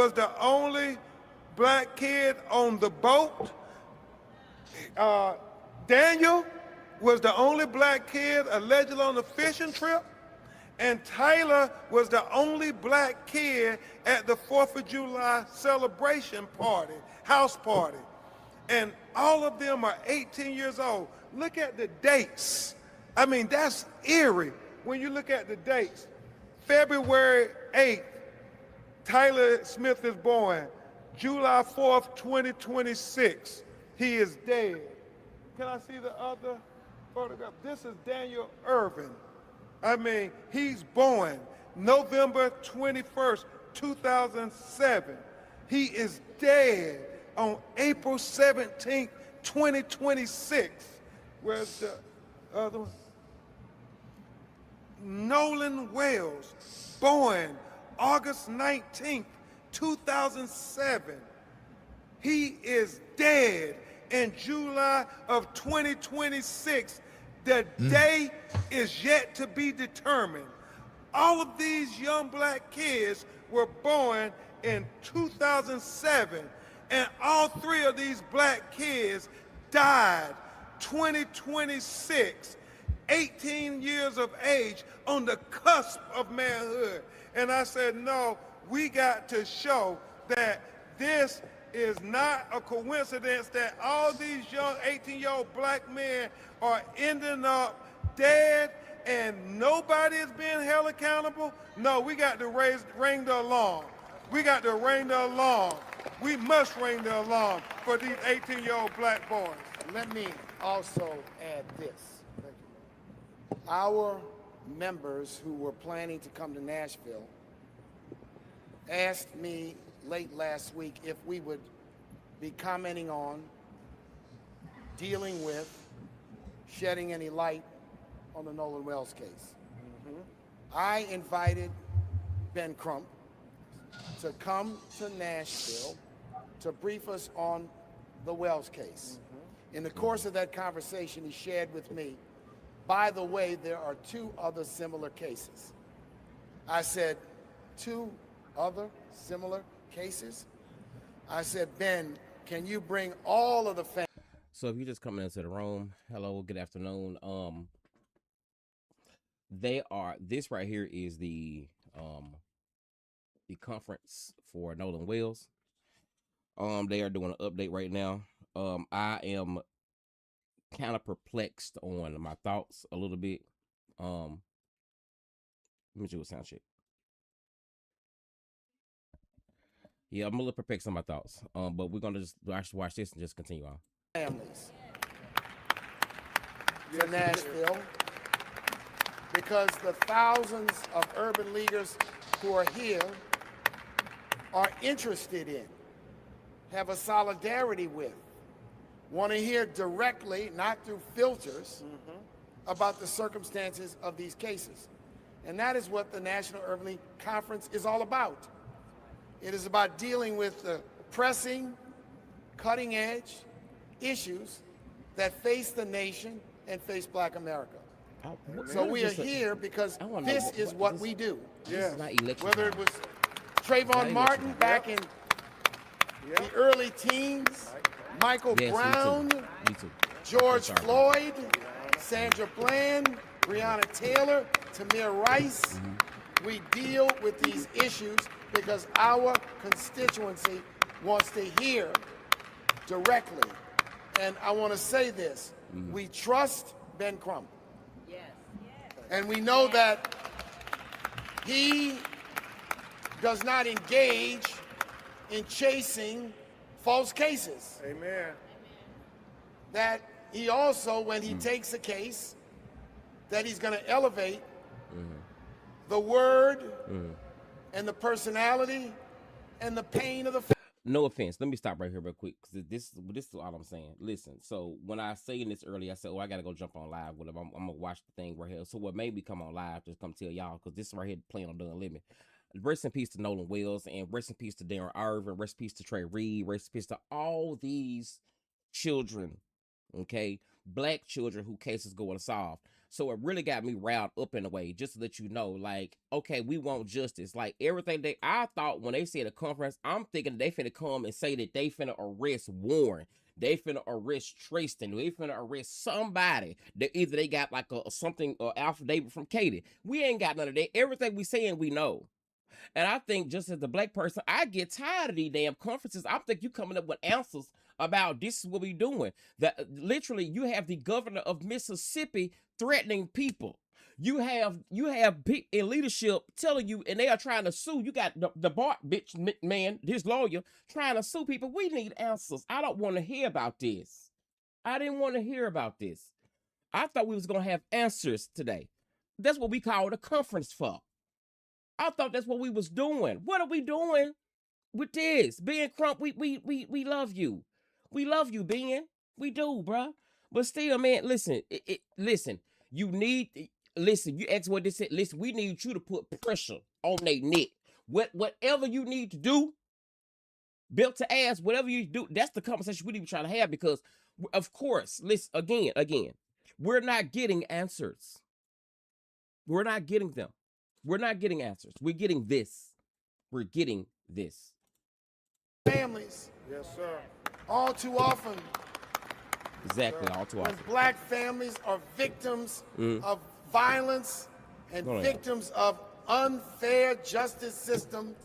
was the only black kid on the boat. Daniel was the only black kid allegedly on the fishing trip. And Tyler was the only black kid at the 4th of July celebration party, house party. And all of them are 18 years old. Look at the dates. I mean, that's eerie when you look at the dates. February 8th, Tyler Smith is born. July 4th, 2026, he is dead. Can I see the other photograph? This is Daniel Irvin. I mean, he's born November 21st, 2007. He is dead on April 17th, 2026. Where's the other one? Nolan Wells, born August 19th, 2007. He is dead in July of 2026. The day is yet to be determined. All of these young black kids were born in 2007, and all 3 of these black kids died 2026, 18 years of age, on the cusp of manhood. And I said, no, we got to show that this is not a coincidence that all these young 18-year-old black men are ending up dead and nobody is being held accountable. No, we got to ring the alarm. We got to ring the alarm. We must ring the alarm for these 18-year-old black boys. Let me also add this. Our members who were planning to come to Nashville asked me late last week if we would be commenting on, dealing with, shedding any light on the Nolan Wells case. I invited Ben Crump to come to Nashville to brief us on the Wells case. In the course of that conversation, he shared with me, by the way, there are 2 other similar cases. I said, 2 other similar cases? I said, Ben, can you bring all of the families? So if you just coming into the room, hello, good afternoon. This right here is the conference for Nolan Wells. They are doing an update right now. I am kind of perplexed on my thoughts a little bit. Let me do a sound check. Yeah, I'm a little perplexed on my thoughts. But we're gonna just watch this and just continue on. Families to Nashville, because the thousands of urban leaguers who are here are interested in, have a solidarity with, want to hear directly, not through filters, about the circumstances of these cases. And that is what the National Urban League Conference is all about. It is about dealing with the pressing, cutting-edge issues that face the nation and face Black America. So we are here because this is what we do. Yeah. Whether it was Trayvon Martin back in the early teens, Michael Brown, Me too. George Floyd, Sandra Bland, Breonna Taylor, Tamir Rice. We deal with these issues because our constituency wants to hear directly. And I want to say this. We trust Ben Crump. Yes. And we know that he does not engage in chasing false cases. Amen. That he also, when he takes a case, that he's going to elevate the word and the personality and the pain of the No offense. Let me stop right here real quick, because this is all I'm saying. Listen, so when I saying this earlier, I said, oh, I got to go jump on live with him. I'm going to watch the thing right here. So what made me come on live, just come tell y'all, because this right here playing on Done Limit. Rest in peace to Nolan Wells, and rest in peace to Darren Irvin, rest in peace to Trey Reed, rest in peace to all these children, okay? Black children who cases go unsolved. So it really got me riled up in a way, just to let you know, like, okay, we want justice. Like everything I thought when they said a conference, I'm thinking they finna come and say that they finna arrest Warren. They finna arrest Tristan. They finna arrest somebody that either they got like a something or affidavit from Katie. We ain't got none of that. Everything we saying, we know. And I think just as a black person, I get tired of these damn conferences. I think you coming up with answers about this is what we doing. That literally you have the governor of Mississippi threatening people. You have people in leadership telling you, and they are trying to sue. You got the Bart bitch man, his lawyer, trying to sue people. We need answers. I don't want to hear about this. I didn't want to hear about this. I thought we was gonna have answers today. That's what we call the conference for. I thought that's what we was doing. What are we doing with this? Ben Crump, we love you. We love you, Ben. We do, bruh. But still, man, listen, listen, you need, listen, you ask what they said, listen, we need you to put pressure on their neck. Whatever you need to do, built to ass, whatever you do, that's the conversation we need to try to have because, of course, listen, again, we're not getting answers. We're not getting them. We're not getting answers. We're getting this. We're getting this. Families. Yes, sir. All too often. Exactly, all too often. When black families are victims of violence and victims of unfair justice system,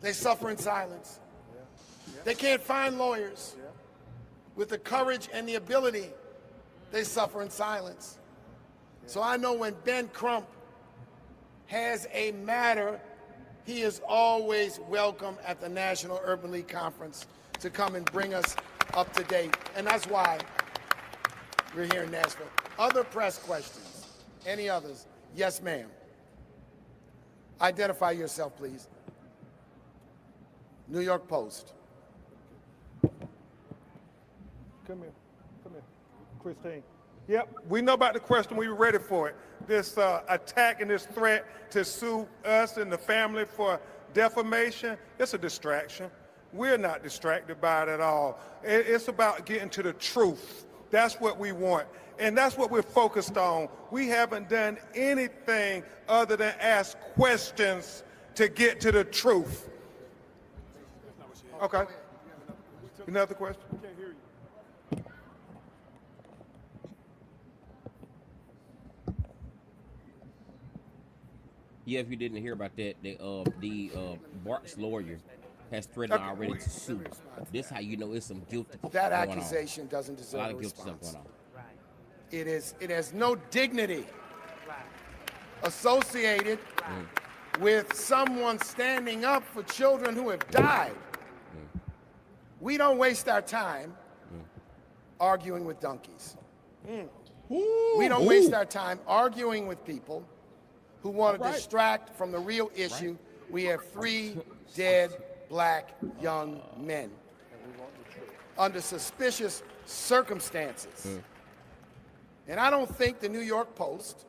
they suffer in silence. They can't find lawyers with the courage and the ability. They suffer in silence. So I know when Ben Crump has a matter, he is always welcome at the National Urban League Conference to come and bring us up to date. And that's why we're here in Nashville. Other press questions? Any others? Yes, ma'am. Identify yourself, please. New York Post. Come here. Christine. Yep, we know about the question. We were ready for it. This attack and this threat to sue us and the family for defamation, it's a distraction. We're not distracted by it at all. It's about getting to the truth. That's what we want. And that's what we're focused on. We haven't done anything other than ask questions to get to the truth. Okay. Another question? Yeah, if you didn't hear about that, Bart's lawyer has threatened already to sue. This how you know it's some guilty. That accusation doesn't a deserve lot a of guilty stuff response. going on. It has no dignity associated with someone standing up for children who have died. We don't waste our time arguing with donkeys. We don't waste our time arguing with people who want to distract from the real issue. We have 3 dead black young men under suspicious circumstances. And I don't think the New York Post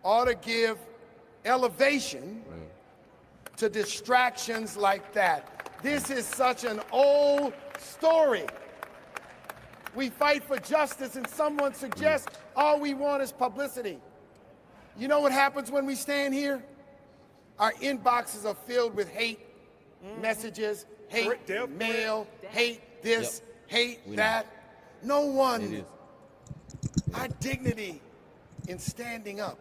ought to give elevation to distractions like that. This is such an old story. We fight for justice and someone suggests all we want is publicity. You know what happens when we stand here? Our inboxes are filled with hate messages, hate mail, hate this, hate that. No one. Our dignity in standing up.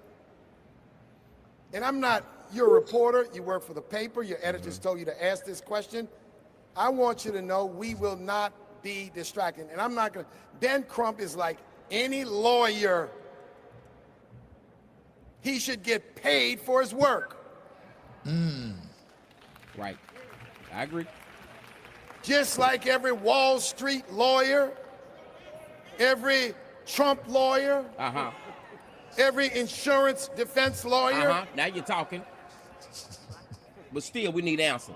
And I'm not, you're a reporter, you work for the paper, your editors told you to ask this question. I want you to know we will not be distracted. And I'm not going to, Ben Crump is like any lawyer. He should get paid for his work. Right. I agree. Just like every Wall Street lawyer, every Trump lawyer, every insurance defense lawyer. Now you're talking. But still, we need answers.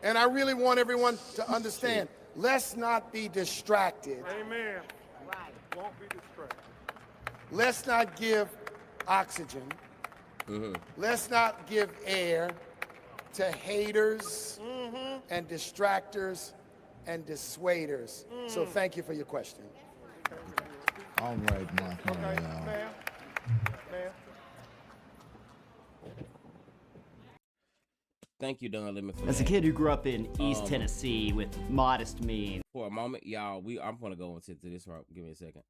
And I really want everyone to understand, let's not be distracted. Amen. Won't be distracted. Let's not give oxygen. Let's not give air to haters and distractors and dissuaders. So thank you for your question. All right, Mark. Okay, ma'am. Man. Thank you, Don Lemon, for As a that. kid who grew up in East Tennessee with modest means. For a moment, y'all, I'm gonna go into this route. Give me a second.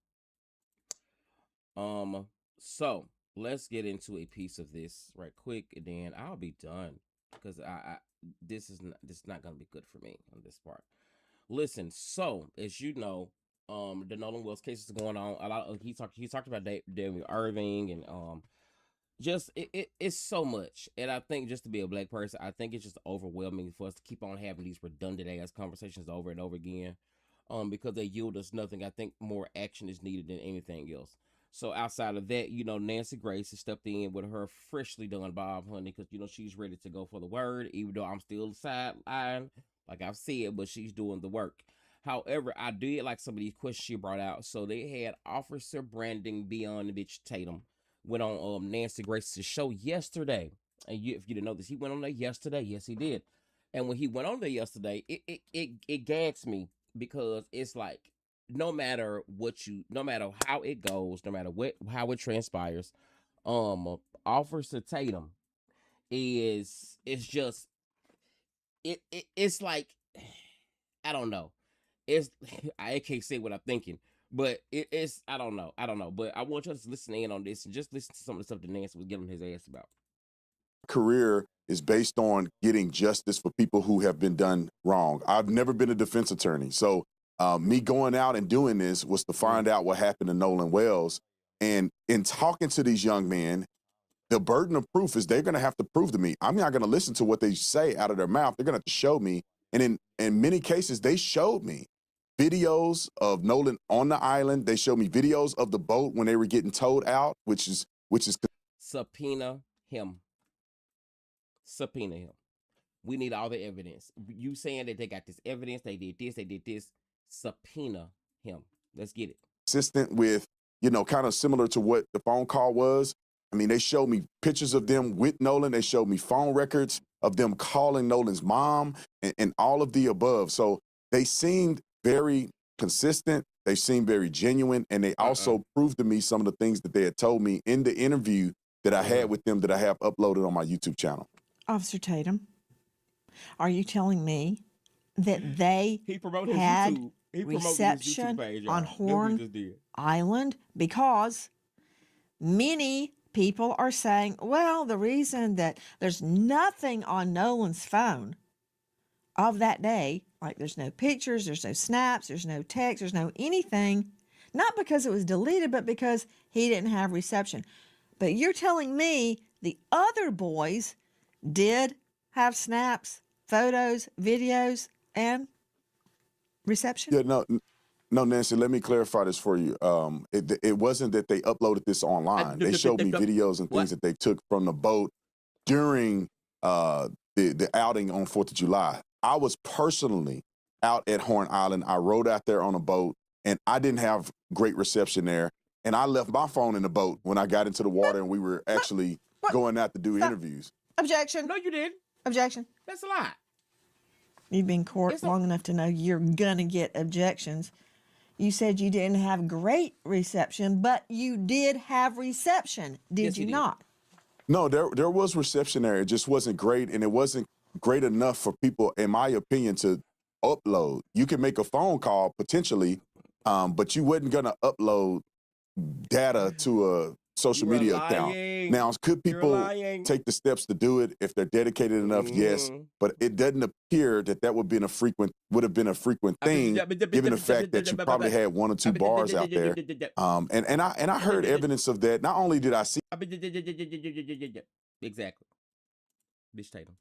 So let's get into a piece of this right quick, and then I'll be done because this is not gonna be good for me on this part. Listen, so as you know, the Nolan Wells case is going on. A lot of he talked about David Irving and just it's so much. And I think just to be a black person, I think it's just overwhelming for us to keep on having these redundant ass conversations over and over again. Because they yield us nothing. I think more action is needed than anything else. So outside of that, Nancy Grace has stepped in with her freshly done Bob Honey because she's ready to go for the word, even though I'm still sidelined, like I've said, but she's doing the work. However, I did like some of these questions she brought out. So they had Officer Brandon Beyond Tatum went on Nancy Grace's show yesterday. And if you didn't know this, he went on there yesterday. Yes, he did. And when he went on there yesterday, it gags me because it's like no matter how it goes, no matter how it transpires, Officer Tatum it's just it's like I don't know. I can't say what I'm thinking, but it's I don't know. But I want you to listen in on this and just listen to some of the stuff that Nancy was getting his ass about. Career is based on getting justice for people who have been done wrong. I've never been a defense attorney, so me going out and doing this was to find out what happened to Nolan Wells. And in talking to these young men, the burden of proof is they're going to have to prove to me. I'm not going to listen to what they say out of their mouth. They're going to have to show me. And in many cases, they showed me videos of Nolan on the island. They showed me videos of the boat when they were getting towed out, which is subpoena him. Subpoena him. We need all the evidence. You saying that they got this evidence, they did this. Subpoena him. Let's get it. Consistent with, kind of similar to what the phone call was. I mean, they showed me pictures of them with Nolan. They showed me phone records of them calling Nolan's mom and all of the above. So they seemed very consistent. They seemed very genuine. And they also proved to me some of the things that they had told me in the interview that I had with them that I have uploaded on my YouTube channel. Officer Tatum, are you telling me that they He promoted had his YouTube. He promoted reception his YouTube page, on Horn Island? Because many people are saying, well, the reason that there's nothing on Nolan's phone of that day, like there's no pictures, there's no snaps, there's no text, there's no anything, not because it was deleted, but because he didn't have reception. But you're telling me the other boys did have snaps, photos, videos, and reception? Yeah, no, Nancy, let me clarify this for you. It wasn't that they uploaded this online. They showed me videos and things that they took from the boat during the outing on 4th of July. I was personally out at Horn Island. I rode out there on a boat, and I didn't have great reception there. And I left my phone in the boat when I got into the water and we were actually going out to do interviews. Objection. No, you didn't. Objection. That's a lie. You've been in court long enough to know you're going to get objections. You said you didn't have great reception, but you did have reception. Did you not? No, there was reception there. It just wasn't great, and it wasn't great enough for people, in my opinion, to upload. You can make a phone call, potentially, but you wasn't going to upload data to a social media account. Now, could people take the steps to do it if they're dedicated enough? Yes, but it doesn't appear that would have been a frequent thing, given the fact that you probably had 1 or 2 bars out there. And I heard evidence of that. Not only did I see Exactly. Bitch Tatum.